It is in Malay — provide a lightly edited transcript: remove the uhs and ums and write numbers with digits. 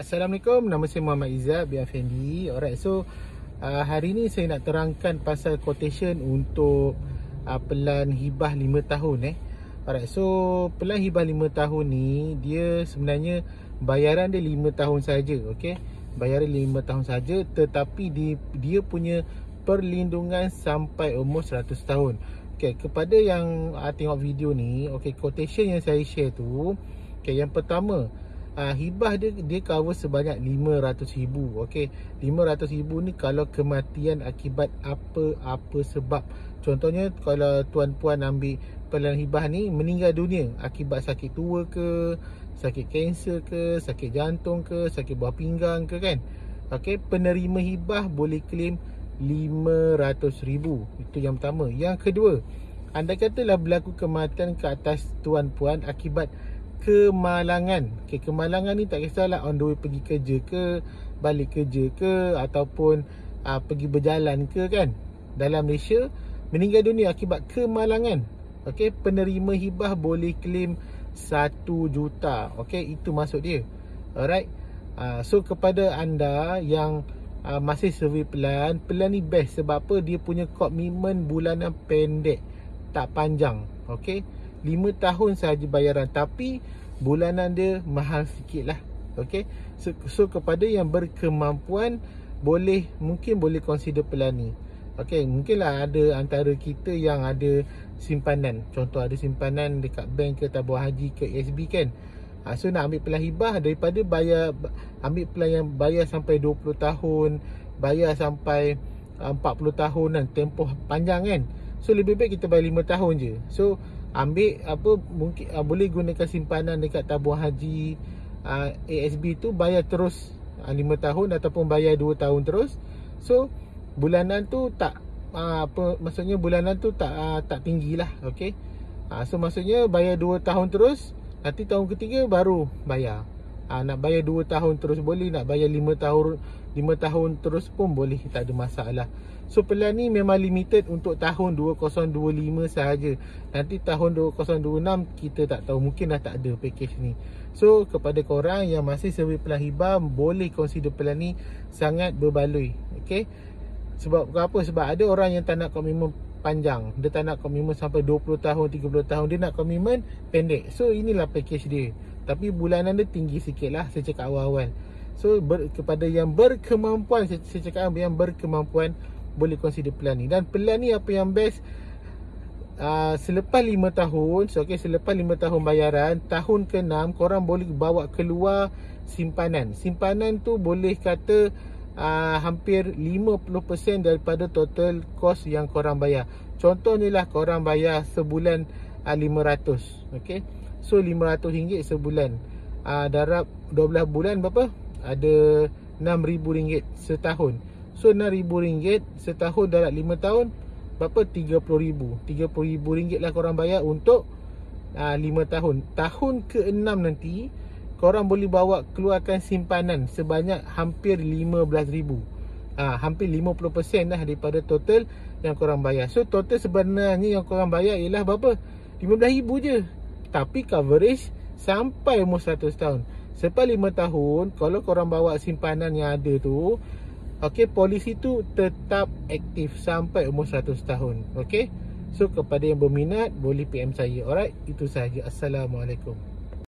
Assalamualaikum, nama saya Muhammad Izzat bin Afendi. Alright, so hari ni saya nak terangkan pasal quotation untuk pelan hibah 5 tahun Alright, so pelan hibah 5 tahun ni dia sebenarnya bayaran dia 5 tahun saja, okey. Bayaran 5 tahun saja, tetapi dia punya perlindungan sampai umur 100 tahun. Okey, kepada yang tengok video ni, okey, quotation yang saya share tu, okey, yang pertama, hibah dia cover sebanyak 500,000. Okey, 500,000 ni kalau kematian akibat apa sebab. Contohnya kalau tuan-puan ambil pelan hibah ni, meninggal dunia akibat sakit tua ke, sakit kanser ke, sakit jantung ke, sakit buah pinggang ke, kan. Okey, penerima hibah boleh claim 500,000. Itu yang pertama. Yang kedua, anda katalah berlaku kematian ke atas tuan-puan akibat kemalangan. Okay, kemalangan ni tak kisahlah on the way pergi kerja ke, balik kerja ke, ataupun pergi berjalan ke, kan. Dalam Malaysia, meninggal dunia akibat kemalangan, okay, penerima hibah boleh claim 1 juta. Okay, itu maksud dia. Alright. So kepada anda yang masih survey pelan ni best. Sebab apa? Dia punya komitmen bulanan pendek, tak panjang. Okay, 5 tahun sahaja bayaran, tapi bulanan dia mahal sikit lah. Okay, so kepada yang berkemampuan, mungkin boleh consider pelan ni. Okay, mungkinlah ada antara kita yang ada simpanan. Contoh ada simpanan dekat bank ke, tabung haji ke, ASB, kan. So nak ambil pelan hibah, daripada ambil pelan yang bayar sampai 20 tahun, bayar sampai 40 tahun dan tempoh panjang, kan. So lebih baik kita bayar 5 tahun je. So ambil mungkin boleh gunakan simpanan dekat tabung haji ASB tu, bayar terus 5 tahun ataupun bayar 2 tahun terus. So bulanan tu maksudnya bulanan tu tak tinggilah. Okey. So maksudnya bayar 2 tahun terus, nanti tahun ketiga baru bayar. Nak bayar 2 tahun terus boleh, nak bayar 5 tahun terus pun boleh, tak ada masalah. So pelan ni memang limited untuk tahun 2025 sahaja. Nanti tahun 2026 kita tak tahu, mungkin dah tak ada package ni. So kepada korang yang masih survey pelan hibah, boleh consider pelan ni, sangat berbaloi. Okay, sebab apa? Sebab ada orang yang tak nak komitmen panjang, dia tak nak komitmen sampai 20 tahun, 30 tahun, dia nak komitmen pendek. So inilah package dia, tapi bulanan dia tinggi sikit lah, saya cakap awal-awal. So kepada yang berkemampuan, saya cakap yang berkemampuan, boleh consider pelan ni. Dan pelan ni apa yang best, selepas 5 tahun, so okay, selepas 5 tahun bayaran, tahun ke-6 korang boleh bawa keluar simpanan. Simpanan tu boleh kata hampir 50% daripada total kos yang korang bayar. Contohnya lah, korang bayar sebulan 500, okay. So RM500 sebulan, darab 12 bulan berapa? Ada RM6,000 setahun. So RM6,000 setahun darab 5 tahun berapa? RM30,000. RM30,000 lah korang bayar untuk 5 tahun. Tahun ke-6 nanti korang boleh bawa keluarkan simpanan sebanyak hampir RM15,000. Hampir 50% lah daripada total yang korang bayar. So total sebenarnya yang korang bayar ialah berapa? RM15,000 je, tapi coverage sampai umur 100 tahun. Selepas 5 tahun, kalau korang bawa simpanan yang ada tu, okey, polisi tu tetap aktif sampai umur 100 tahun. Okey, so kepada yang berminat boleh PM saya. Alright, itu sahaja. Assalamualaikum.